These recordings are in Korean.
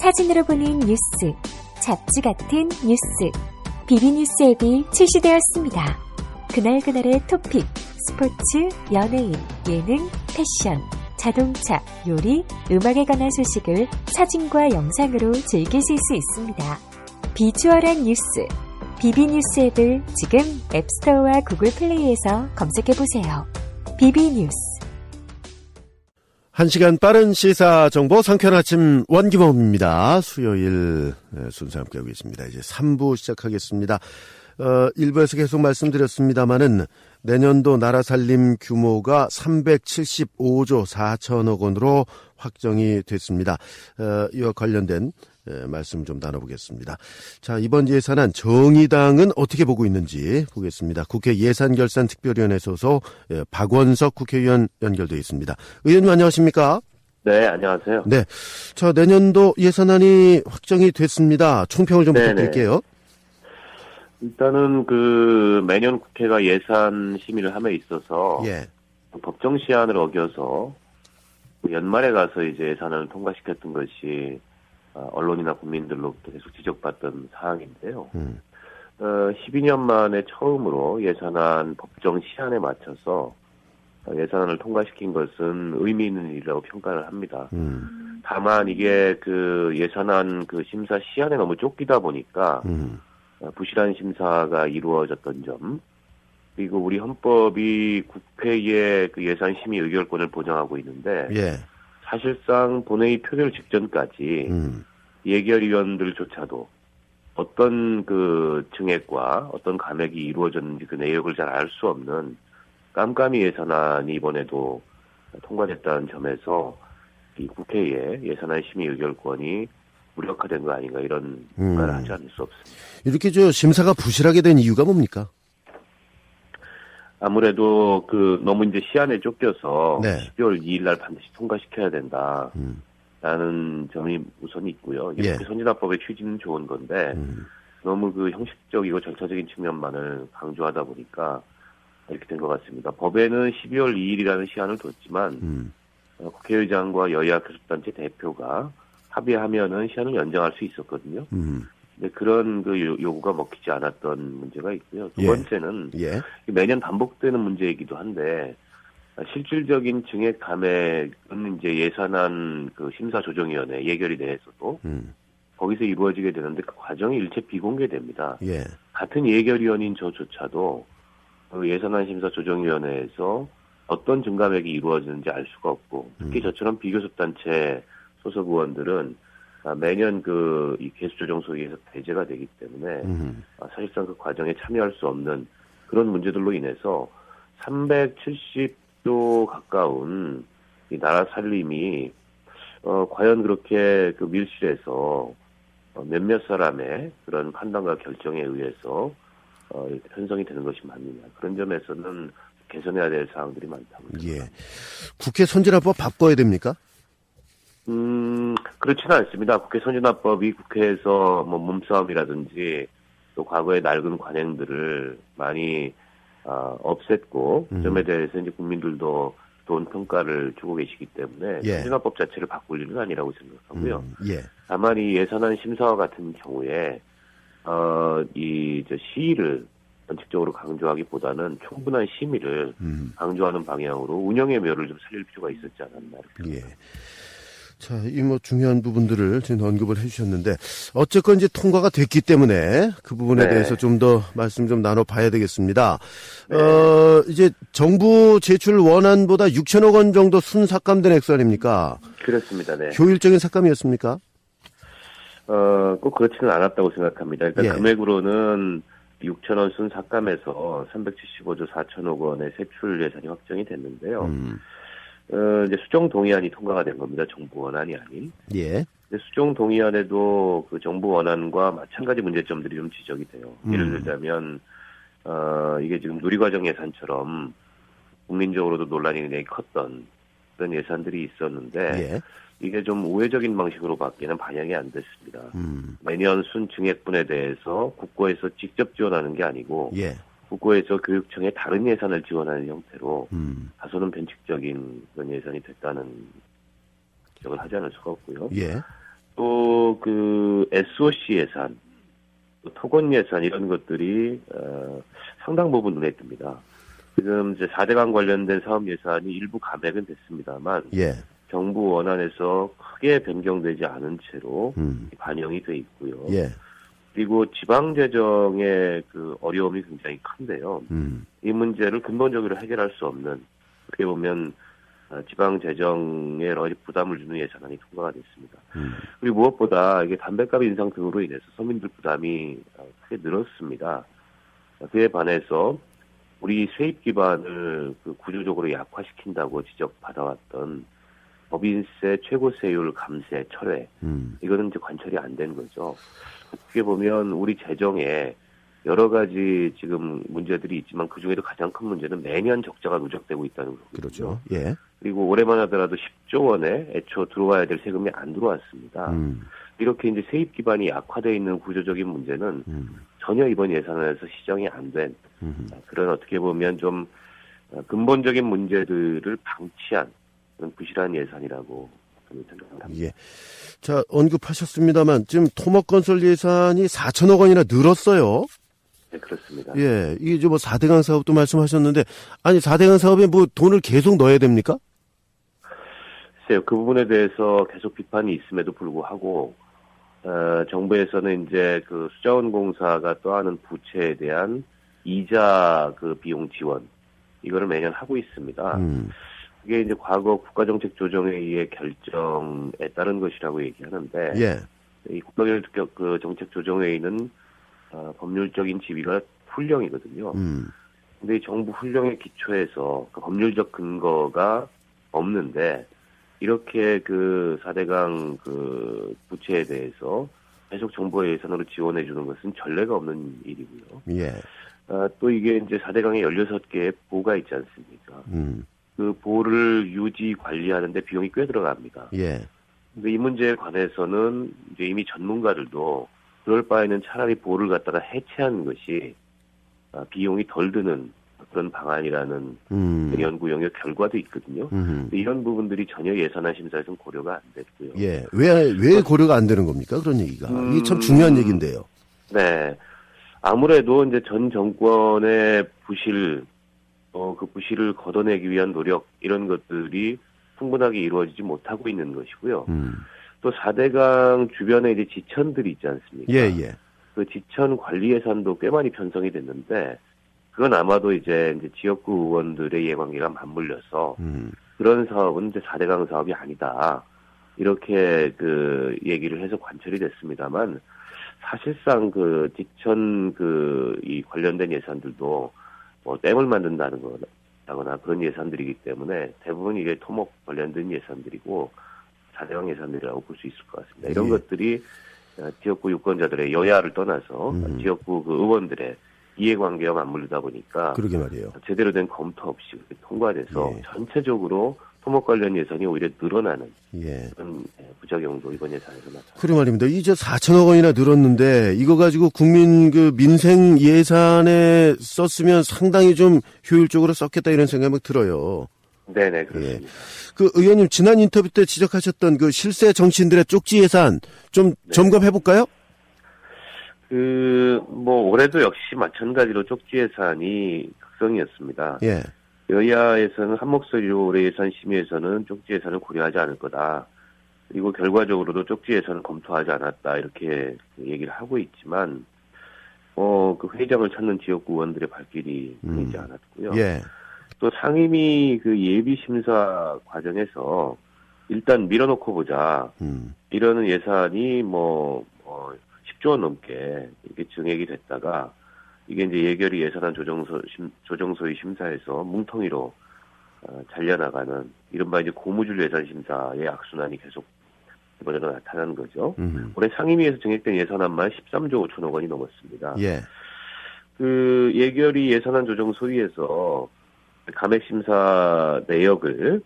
사진으로 보는 뉴스, 잡지 같은 뉴스, 비비뉴스 앱이 출시되었습니다. 그날그날의 토픽, 스포츠, 연예인, 예능, 패션, 자동차, 요리, 음악에 관한 소식을 사진과 영상으로 즐기실 수 있습니다. 비주얼한 뉴스, 비비뉴스 앱을 지금 앱스토어와 구글 플레이에서 검색해보세요. 비비뉴스. 1시간 빠른 시사 정보 상쾌한 아침 원기범입니다. 수요일 순서 함께하고 있습니다. 이제 3부 시작하겠습니다. 1부에서 계속 말씀드렸습니다마는 내년도 나라 살림 규모가 375조 4천억 원으로 확정이 됐습니다. 이와 관련된 말씀 좀 나눠보겠습니다. 자, 이번 예산안 정의당은 어떻게 보고 있는지 보겠습니다. 국회 예산결산특별위원회 소속 박원석 국회의원 연결되어 있습니다. 의원님 안녕하십니까? 네, 안녕하세요. 네, 자, 내년도 예산안이 확정이 됐습니다. 총평을 좀 부탁드릴게요. 일단은 매년 국회가 예산 심의를 함에 있어서 법정 시한을 어겨서 연말에 가서 이제 예산안을 통과시켰던 것이 언론이나 국민들로부터 계속 지적받던 사항인데요. 12년 만에 처음으로 예산안 법정 시한에 맞춰서 예산안을 통과시킨 것은 의미 있는 일이라고 평가를 합니다. 다만 이게 예산안 심사 시한에 너무 쫓기다 보니까 부실한 심사가 이루어졌던 점, 그리고 우리 헌법이 국회의 예산 심의 의결권을 보장하고 있는데 사실상 본회의 표결 직전까지 예결위원들조차도 어떤 증액과 어떤 감액이 이루어졌는지 그 내역을 잘 알 수 없는 깜깜이 예산안이 이번에도 통과됐다는 점에서 이 국회의 예산안 심의 의결권이 무력화된 거 아닌가 이런 평가를 하지 않을 수 없습니다. 이렇게 심사가 부실하게 된 이유가 뭡니까? 아무래도 너무 이제 시한에 쫓겨서 12월 2일 날 반드시 통과시켜야 된다라는 점이 우선 있고요. 이렇게 선진화법의 취지는 좋은 건데 너무 형식적이고 절차적인 측면만을 강조하다 보니까 이렇게 된 것 같습니다. 법에는 12월 2일이라는 시한을 뒀지만 국회의장과 여야 교섭단체 대표가 합의하면은 시한을 연장할 수 있었거든요. 근데 그런 요구가 먹히지 않았던 문제가 있고요. 두 번째는 매년 반복되는 문제이기도 한데 실질적인 증액 감액은 이제 예산안 심사조정위원회 예결위 내에서도 거기서 이루어지게 되는데 그 과정이 일체 비공개됩니다. 같은 예결위원인 저조차도 예산안 심사조정위원회에서 어떤 증감액이 이루어지는지 알 수가 없고 특히 저처럼 비교섭단체 소속 의원들은 매년 이 개수조정소위에서 배제가 되기 때문에 사실상 그 과정에 참여할 수 없는 그런 문제들로 인해서 370조 가까운 이 나라 살림이 과연 그렇게 밀실에서 몇몇 사람의 그런 판단과 결정에 의해서 이렇게 편성이 되는 것이 맞느냐 그런 점에서는 개선해야 될 사항들이 많다고 생각합니다. 국회 선진화법 바꿔야 됩니까? 그렇지는 않습니다. 국회 선진화법이 국회에서 몸싸움이라든지 또 과거의 낡은 관행들을 많이 없앴고 그 점에 대해서 이제 국민들도 좋은 평가를 주고 계시기 때문에 선진화법 자체를 바꿀 일은 아니라고 생각하고요. 다만 이 예산안 심사와 같은 경우에 시의를 원칙적으로 강조하기보다는 충분한 심의를 강조하는 방향으로 운영의 묘를 좀 살릴 필요가 있었지 않았나 이렇게 자, 이 중요한 부분들을 지금 언급을 해주셨는데 어쨌건 이제 통과가 됐기 때문에 그 부분에 대해서 좀 더 말씀 좀 나눠봐야 되겠습니다. 이제 정부 제출 원안보다 6천억 원 정도 순삭감된 액수 아닙니까? 그렇습니다. 네. 효율적인 삭감이었습니까? 꼭 그렇지는 않았다고 생각합니다. 일단 금액으로는 6천원 순삭감에서 375조 4천억 원의 세출 예산이 확정이 됐는데요. 이제 수정 동의안이 통과가 된 겁니다. 정부 원안이 아닌. 수정 동의안에도 정부 원안과 마찬가지 문제점들이 좀 지적이 돼요. 예를 들자면 이게 지금 누리과정 예산처럼 국민적으로도 논란이 굉장히 컸던 그런 예산들이 있었는데 이게 좀 우회적인 방식으로밖에는 반영이 안 됐습니다. 매년 순 증액분에 대해서 국고에서 직접 지원하는 게 아니고 국고에서 교육청에 다른 예산을 지원하는 형태로 다소는 변칙적인 그런 예산이 됐다는 지적을 하지 않을 수가 없고요. 또 그 SOC 예산, 토건 예산 이런 것들이 상당 부분 눈에 띕니다. 지금 이제 4대강 관련된 사업 예산이 일부 감액은 됐습니다만 예. 정부 원안에서 크게 변경되지 않은 채로 반영이 돼 있고요. 예. 그리고 지방 재정의 그 어려움이 굉장히 큰데요. 이 문제를 근본적으로 해결할 수 없는, 어떻게 보면 지방 재정에 부담을 주는 예산안이 통과가 됐습니다. 그리고 무엇보다 이게 담배값 인상 등으로 인해서 서민들 부담이 크게 늘었습니다. 그에 반해서 우리 세입 기반을 그 구조적으로 약화시킨다고 지적받아왔던 법인세 최고세율 감세 철회, 이거는 이제 관철이 안 된 거죠. 어떻게 보면 우리 재정에 여러 가지 지금 문제들이 있지만 그 중에도 가장 큰 문제는 매년 적자가 누적되고 있다는 거거든요. 그렇죠. 예. 그리고 올해만 하더라도 10조 원에 애초 들어와야 될 세금이 안 들어왔습니다. 이렇게 이제 세입 기반이 약화되어 있는 구조적인 문제는 전혀 이번 예산안에서 시정이 안 된 그런, 어떻게 보면 좀 근본적인 문제들을 방치한 그런 부실한 예산이라고 생각합니다. 예. 자, 언급하셨습니다만 지금 토목건설 예산이 4천억 원이나 늘었어요. 네, 그렇습니다. 예. 이게 이제 뭐 4대강 사업도 말씀하셨는데, 아니 4대강 사업에 뭐 돈을 계속 넣어야 됩니까? 글쎄요, 그 부분에 대해서 계속 비판이 있음에도 불구하고 정부에서는 이제 그 수자원공사가 떠안은 부채에 대한 이자 그 비용 지원, 이거를 매년 하고 있습니다. 그게 이제 과거 국가정책조정회의의 결정에 따른 것이라고 얘기하는데, 예. 이 국가정책조정회의는 법률적인 지위가 훈령이거든요. 근데 이 정부 훈령의 기초에서 그 법률적 근거가 없는데, 이렇게 그 4대강 그 부채에 대해서 계속 정부의 예산으로 지원해 주는 것은 전례가 없는 일이고요. 예. 또 이게 이제 4대강에 16개의 보가 있지 않습니까? 그 보를 유지 관리하는데 비용이 꽤 들어갑니다. 예. 근데 이 문제에 관해서는 이제 이미 전문가들도 그럴 바에는 차라리 보를 갖다가 해체하는 것이 비용이 덜 드는 그런 방안이라는 연구 영역 결과도 있거든요. 이런 부분들이 전혀 예산안 심사에서는 고려가 안 됐고요. 예. 왜 고려가 안 되는 겁니까? 그런 얘기가. 이게 참 중요한 얘기인데요. 네. 아무래도 이제 전 정권의 부실, 그 부실을 걷어내기 위한 노력, 이런 것들이 충분하게 이루어지지 못하고 있는 것이고요. 또 4대강 주변에 이제 지천들이 있지 않습니까? 예, 예. 그 지천 관리 예산도 꽤 많이 편성이 됐는데, 그건 아마도 이제 지역구 의원들의 이해관계가 맞물려서 그런 사업은 이제 4대강 사업이 아니다, 이렇게 그 얘기를 해서 관철이 됐습니다만, 사실상 그 지천 이 관련된 예산들도 뭐 댐을 만든다는 거나 그런 예산들이기 때문에 대부분 이게 토목 관련된 예산들이고 4대강 예산들이라고 볼 수 있을 것 같습니다. 이런 것들이 지역구 유권자들의 여야를 떠나서 지역구 그 의원들의 이해관계와 맞물리다 보니까, 그러게 말이에요. 제대로 된 검토 없이 통과돼서 전체적으로 토목 관련 예산이 오히려 늘어나는 그런 부작용도 이번 예산에서 나타납니다. 그래 말입니다. 이제 4천억 원이나 늘었는데 이거 가지고 국민 그 민생 예산에 썼으면 상당히 좀 효율적으로 썼겠다, 이런 생각이 들어요. 네네, 그렇습니다. 예. 그 의원님 지난 인터뷰 때 지적하셨던 그 실세 정치인들의 쪽지 예산 좀 점검해 볼까요? 뭐 올해도 역시 마찬가지로 쪽지 예산이 극성이었습니다. 예. 여야에서는 한 목소리로 올해 예산 심의에서는 쪽지 예산을 고려하지 않을 거다. 그리고 결과적으로도 쪽지 예산을 검토하지 않았다, 이렇게 얘기를 하고 있지만, 그 회장을 찾는 지역구 의원들의 발길이 보이지 않았고요. 예. 또 상임위 그 예비 심사 과정에서 일단 밀어놓고 보자, 이러는 예산이 10조 원 넘게 이렇게 증액이 됐다가, 이게 이제 예결위 예산안 조정소위 심사에서 뭉텅이로 잘려나가는 이른바 이제 고무줄 예산 심사의 악순환이 계속 이번에도 나타나는 거죠. 올해 상임위에서 증액된 예산안만 13조 5천억 원이 넘었습니다. 예. 그 예결위 예산안 조정소위에서 감액 심사 내역을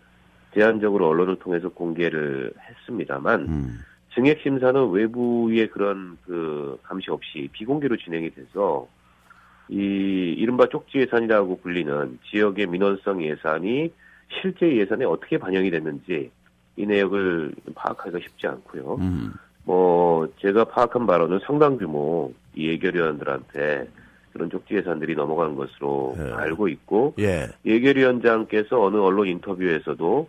제한적으로 언론을 통해서 공개를 했습니다만, 증액 심사는 외부의 그런 그 감시 없이 비공개로 진행이 돼서 이른바 쪽지 예산이라고 불리는 지역의 민원성 예산이 실제 예산에 어떻게 반영이 됐는지 이 내역을 파악하기가 쉽지 않고요. 제가 파악한 바로는 상당 규모 이 예결위원들한테 그런 쪽지 예산들이 넘어간 것으로 알고 있고, 예결위원장께서 어느 언론 인터뷰에서도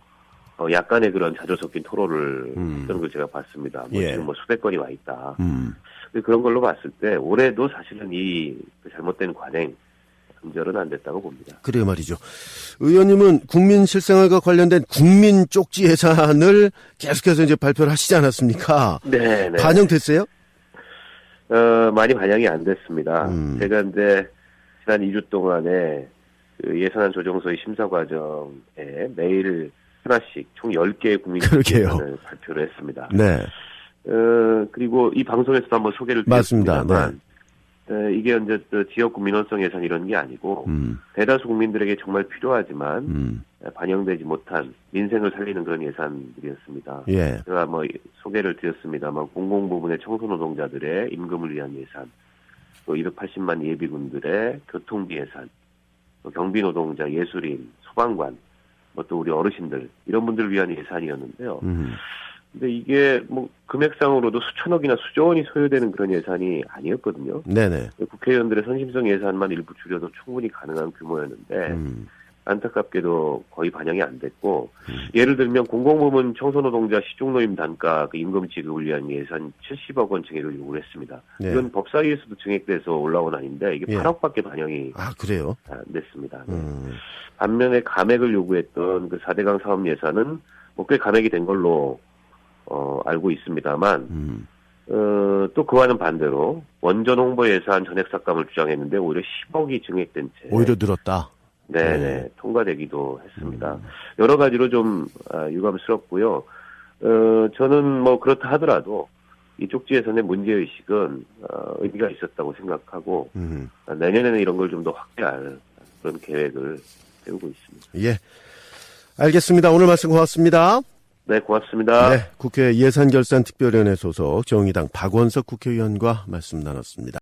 약간의 그런 자조 섞인 토로를 했던 걸 제가 봤습니다. 지금 수백 건이 와 있다. 그런 걸로 봤을 때 올해도 사실은 이 잘못된 관행 근절은 안 됐다고 봅니다. 그래요 말이죠. 의원님은 국민 실생활과 관련된 국민 쪽지 예산을 계속해서 이제 발표를 하시지 않았습니까? 네. 반영됐어요? 많이 반영이 안 됐습니다. 제가 이제 지난 2주 동안에 그 예산안 조정서의 심사 과정에 매일 하나씩 총 10개의 국민 쪽지 예산을 발표를 했습니다. 네. 그리고 이 방송에서도 한번 소개를 드렸습니다만, 이게 이제 지역구 민원성 예산 이런 게 아니고 대다수 국민들에게 정말 필요하지만 반영되지 못한 민생을 살리는 그런 예산들이었습니다. 제가 소개를 드렸습니다만 공공부문의 청소노동자들의 임금을 위한 예산, 또 280만 예비군들의 교통비 예산, 또 경비노동자, 예술인, 소방관, 또 우리 어르신들 이런 분들을 위한 예산이었는데요. 근데 이게 금액상으로도 수천억이나 수조 원이 소요되는 그런 예산이 아니었거든요. 네네. 국회의원들의 선심성 예산만 일부 줄여도 충분히 가능한 규모였는데 안타깝게도 거의 반영이 안 됐고, 예를 들면 공공부문 청소노동자 시중노임 단가 그 임금 지급을 위한 예산 70억 원 증액을 요구를 했습니다. 이건 법사위에서도 증액돼서 올라온 아닌데 이게 8억밖에 반영이 그래요? 안 됐습니다. 반면에 감액을 요구했던 그 4대강 사업 예산은 꽤 감액이 된 걸로 알고 있습니다만, 또 그와는 반대로 원전 홍보 예산 전액 삭감을 주장했는데 오히려 10억이 증액된 채 오히려 늘었다. 네, 통과되기도 했습니다. 여러 가지로 좀 유감스럽고요. 저는 그렇다 하더라도 이 쪽지 예산의 문제의식은 의미가 있었다고 생각하고 내년에는 이런 걸 좀 더 확대할 그런 계획을 세우고 있습니다. 예, 알겠습니다. 오늘 말씀 고맙습니다. 네, 고맙습니다. 네, 국회 예산결산특별위원회 소속 정의당 박원석 국회의원과 말씀 나눴습니다.